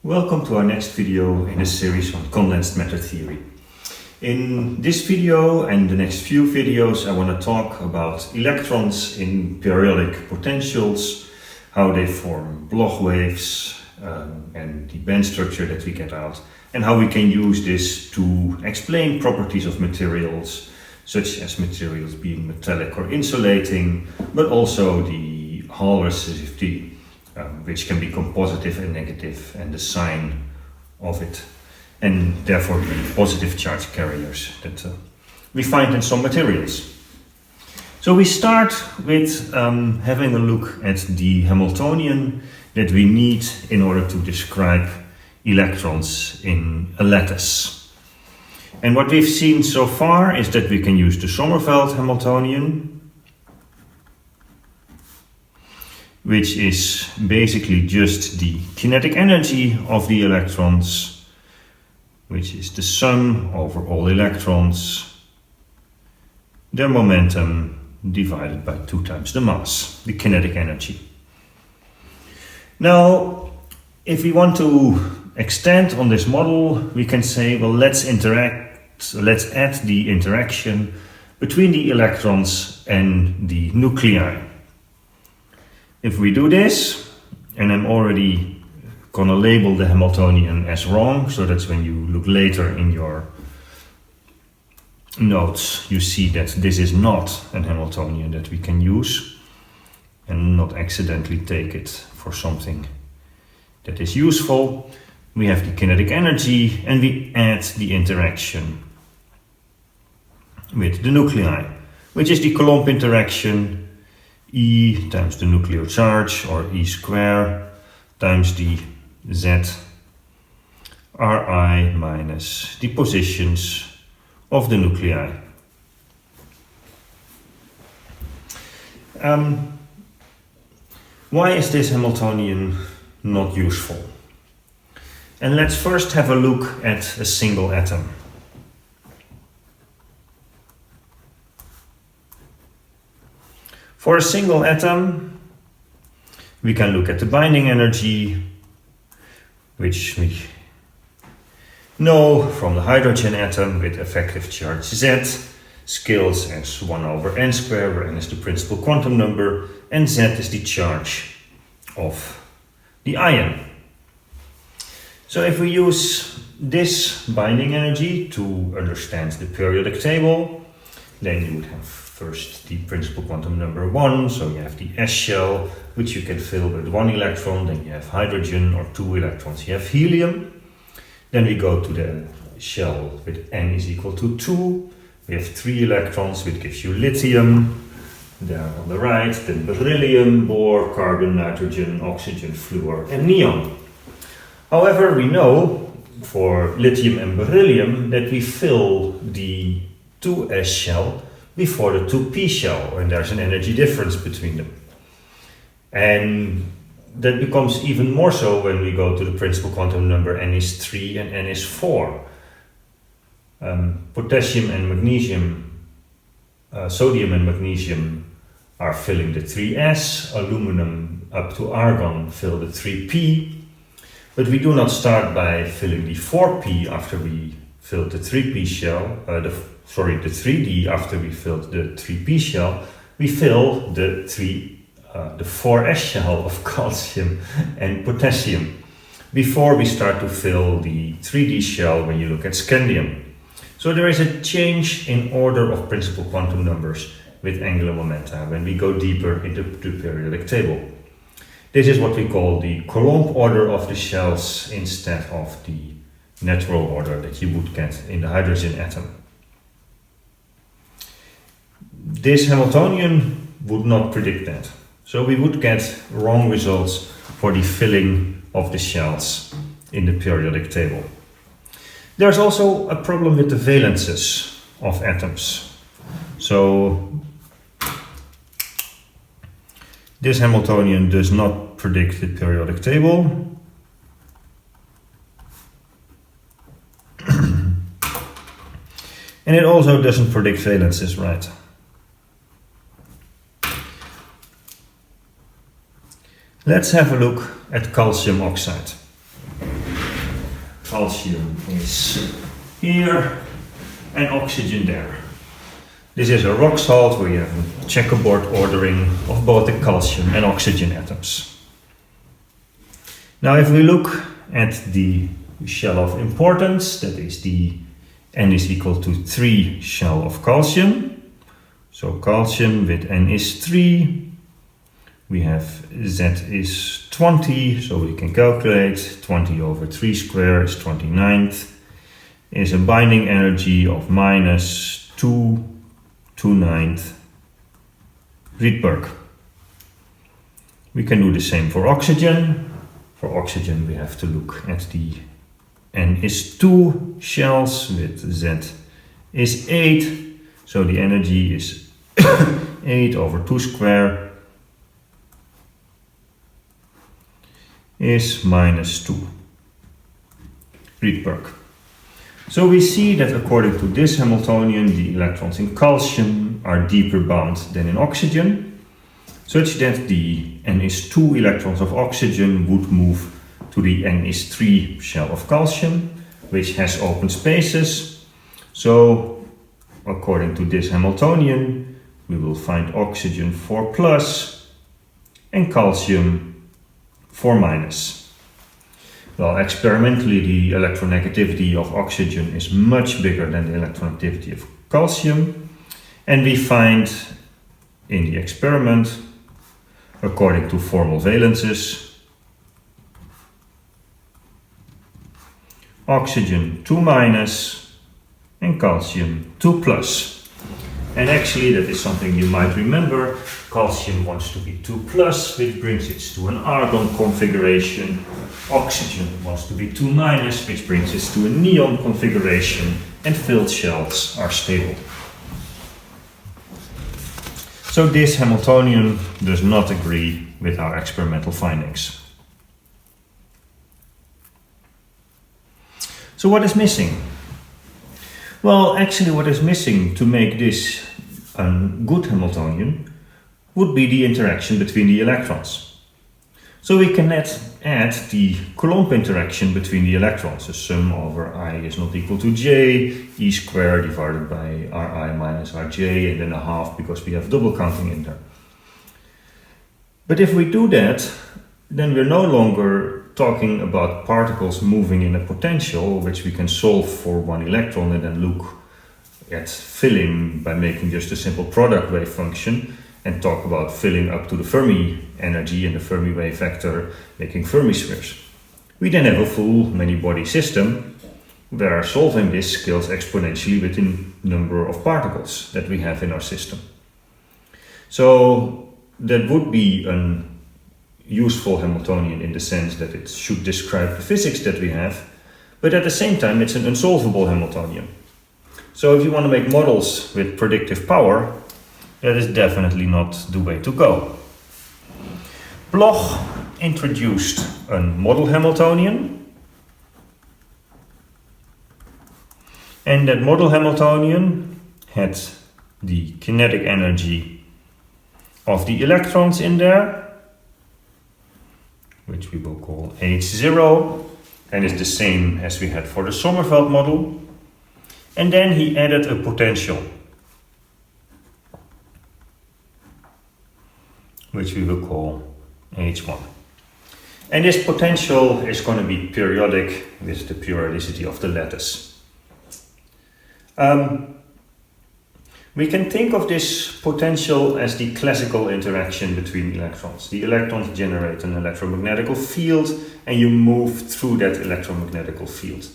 Welcome to our next video in a series on condensed matter theory. In this video and the next few videos I want to talk about electrons in periodic potentials, how they form Bloch waves and the band structure that we get out, and how we can use this to explain properties of materials, such as materials being metallic or insulating, but also the Hall resistivity, which can become positive and negative, and the sign of it, and therefore the positive charge carriers that we find in some materials. So we start with having a look at the Hamiltonian that we need in order to describe electrons in a lattice. And what we've seen so far is that we can use the Sommerfeld Hamiltonian, which is basically just the kinetic energy of the electrons, which is the sum over all electrons, their momentum divided by 2 times the mass, the kinetic energy. Now, if we want to extend on this model, we can say, well, let's add the interaction between the electrons and the nuclei. If we do this, and I'm already gonna label the Hamiltonian as wrong, so that's when you look later in your notes, you see that this is not an Hamiltonian that we can use, and not accidentally take it for something that is useful. We have the kinetic energy, and we add the interaction with the nuclei, which is the Coulomb interaction, E times the nuclear charge, or E square, times the Z Ri minus the positions of the nuclei. Why is this Hamiltonian not useful? And let's first have a look at a single atom. For a single atom, we can look at the binding energy, which we know from the hydrogen atom with effective charge Z, scales as 1 over n squared, where n is the principal quantum number, and Z is the charge of the ion. So if we use this binding energy to understand the periodic table, then you would have first the principal quantum number 1, so you have the S shell, which you can fill with 1 electron, then you have hydrogen, or 2 electrons, you have helium. Then we go to the shell with n is equal to 2, we have 3 electrons, which gives you lithium, there on the right, then beryllium, bore, carbon, nitrogen, oxygen, fluor, and neon. However, we know for lithium and beryllium that we fill the 2s shell before the 2p shell, and there's an energy difference between them. And that becomes even more so when we go to the principal quantum number n is 3 and n is 4. Potassium and magnesium, sodium and magnesium are filling the 3s, aluminum up to argon fill the 3p, but we do not start by filling the 4p after we filled the 3p shell, the 3d after we filled the 3p shell. We fill the 4s shell of calcium and potassium before we start to fill the 3d shell when you look at scandium. So there is a change in order of principal quantum numbers with angular momenta when we go deeper into the periodic table. This is what we call the Coulomb order of the shells instead of the natural order that you would get in the hydrogen atom. This Hamiltonian would not predict that. So we would get wrong results for the filling of the shells in the periodic table. There's also a problem with the valences of atoms. So this Hamiltonian does not predict the periodic table. And it also doesn't predict valences, right? Let's have a look at calcium oxide. calcium is here and oxygen there. This is a rock salt where you have a checkerboard ordering of both the calcium and oxygen atoms. Now if we look at the shell of importance, that is the N is equal to 3 shell of calcium. So calcium with N is 3. We have Z is 20, so we can calculate 20 over 3 square is 29th. Is a binding energy of minus 2/29 Rydberg. We can do the same for oxygen. For oxygen we have to look at the N is 2 shells with Z is 8. So the energy is 8 over 2 square is minus 2 Rydberg. So we see that according to this Hamiltonian, the electrons in calcium are deeper bound than in oxygen, such that the N is 2 electrons of oxygen would move to the N is 3 shell of calcium, which has open spaces. So according to this Hamiltonian, we will find oxygen 4 plus and calcium 4 minus. Well, experimentally the electronegativity of oxygen is much bigger than the electronegativity of calcium, and we find in the experiment, according to formal valences, oxygen 2 minus and calcium 2 plus. And actually that is something you might remember. Calcium wants to be 2 plus, which brings it to an argon configuration. Oxygen wants to be 2 minus, which brings it to a neon configuration, and filled shells are stable. So this Hamiltonian does not agree with our experimental findings. So what is missing? Well, actually what is missing to make this a good Hamiltonian would be the interaction between the electrons. So we can add the Coulomb interaction between the electrons. The sum over I is not equal to J, E squared divided by Ri minus Rj, and then a half because we have double counting in there. But if we do that, then we're no longer talking about particles moving in a potential, which we can solve for one electron and then look at filling by making just a simple product wave function and talk about filling up to the Fermi energy and the Fermi wave vector, making Fermi spheres. We then have a full many-body system where solving this scales exponentially with the number of particles that we have in our system. So that would be a useful Hamiltonian in the sense that it should describe the physics that we have, but at the same time it's an unsolvable Hamiltonian. So if you want to make models with predictive power, that is definitely not the way to go. Bloch introduced a model Hamiltonian, and that model Hamiltonian had the kinetic energy of the electrons in there, which we will call H0, and is the same as we had for the Sommerfeld model. And then he added a potential, which we will call H1. And this potential is going to be periodic with the periodicity of the lattice. We can think of this potential as the classical interaction between electrons. The electrons generate an electromagnetic field and you move through that electromagnetic field.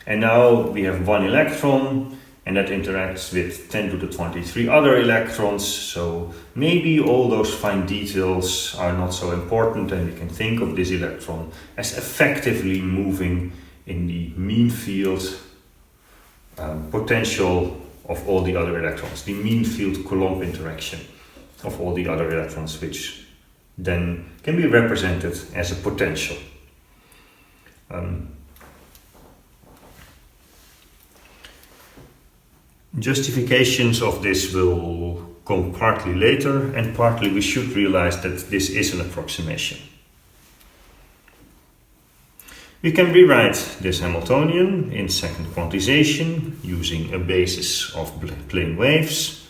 And now we have one electron and that interacts with 10 to the 23 other electrons. So maybe all those fine details are not so important, and we can think of this electron as effectively moving in the mean field potential of all the other electrons, the mean field Coulomb interaction of all the other electrons, which then can be represented as a potential. Justifications of this will come partly later, and partly we should realize that this is an approximation. We can rewrite this Hamiltonian in second quantization using a basis of plane waves.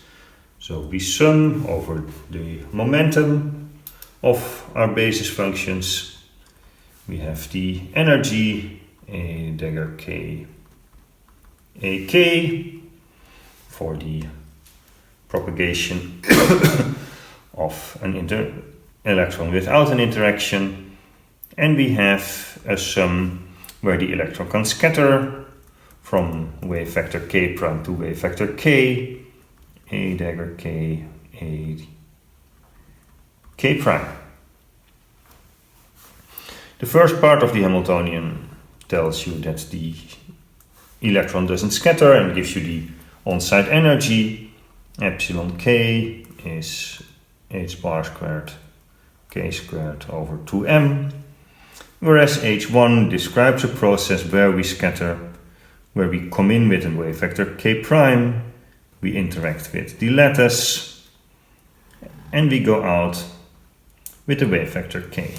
So we sum over the momentum of our basis functions. We have the energy A dagger K AK for the propagation of an electron without an interaction, and we have a sum where the electron can scatter from wave vector k prime to wave vector k, A dagger K, A K prime. The first part of the Hamiltonian tells you that the electron doesn't scatter and gives you the on-site energy. Epsilon k is h bar squared k squared over 2m, whereas h1 describes a process where we scatter, where we come in with a wave vector k prime, we interact with the lattice, and we go out with the wave vector k.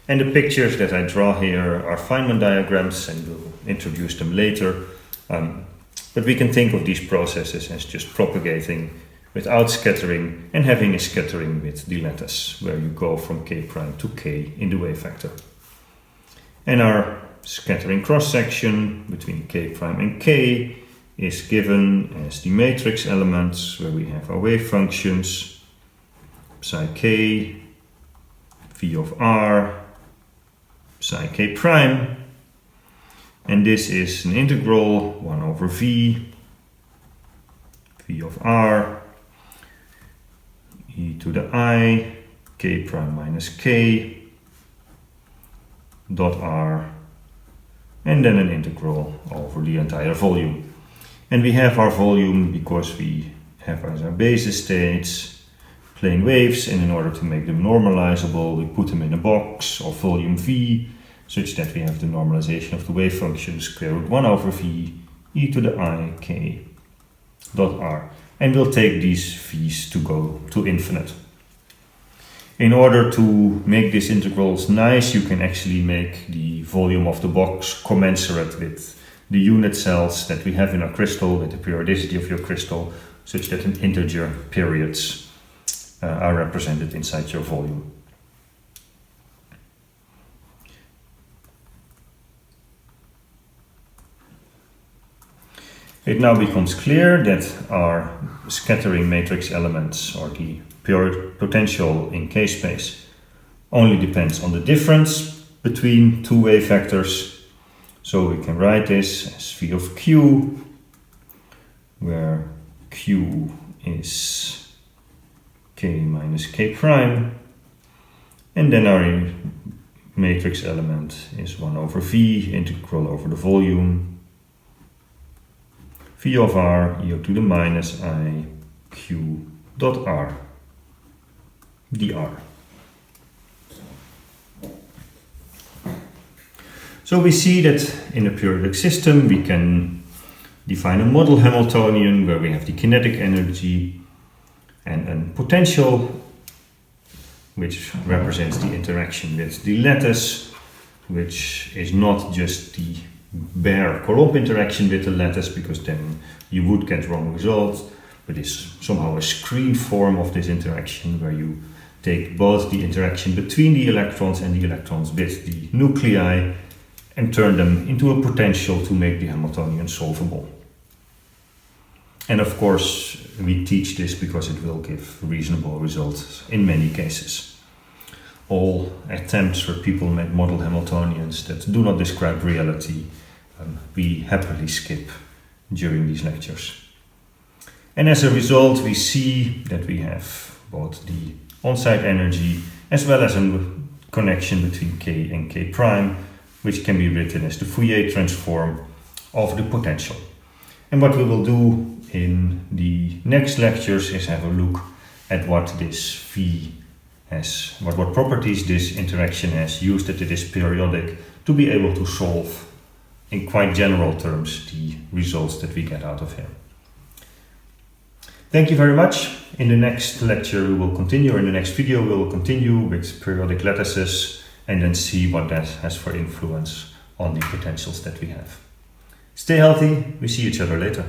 And the pictures that I draw here are Feynman diagrams, and we'll introduce them later. But we can think of these processes as just propagating without scattering and having a scattering with the lattice, where you go from k prime to k in the wave vector. And our scattering cross-section between k prime and k is given as the matrix elements, where we have our wave functions, psi k, v of r, psi k prime, and this is an integral 1 over v of r, e to the I, k prime minus k, dot r, and then an integral over the entire volume. And we have our volume because we have as our basis states plane waves, and in order to make them normalizable, we put them in a box of volume v, such that we have the normalization of the wave function square root 1 over v e to the I k dot r. And we'll take these v's to go to infinite. In order to make these integrals nice, you can actually make the volume of the box commensurate with the unit cells that we have in our crystal, with the periodicity of your crystal, such that an integer periods are represented inside your volume. It now becomes clear that our scattering matrix elements, or the potential in k-space, only depends on the difference between two wave vectors. So we can write this as v of q, where q is k minus k prime, and then our matrix element is 1 over v, integral over the volume, v of r e to the minus I q dot r dr. So we see that in a periodic system we can define a model Hamiltonian where we have the kinetic energy and a potential which represents the interaction with the lattice, which is not just the bare Coulomb interaction with the lattice, because then you would get wrong results, but is somehow a screen form of this interaction where you take both the interaction between the electrons and the electrons with the nuclei and turn them into a potential to make the Hamiltonian solvable. And of course, we teach this because it will give reasonable results in many cases. All attempts where people make model Hamiltonians that do not describe reality, we happily skip during these lectures. And as a result, we see that we have both the on-site energy as well as a connection between k and k prime, which can be written as the Fourier transform of the potential. And what we will do in the next lectures is have a look at what this V has, what properties this interaction has, used that it is periodic, to be able to solve in quite general terms the results that we get out of him. Thank you very much. In the next lecture we will continue, or in the next video we will continue with periodic lattices and then see what that has for influence on the potentials that we have. Stay healthy, we see each other later.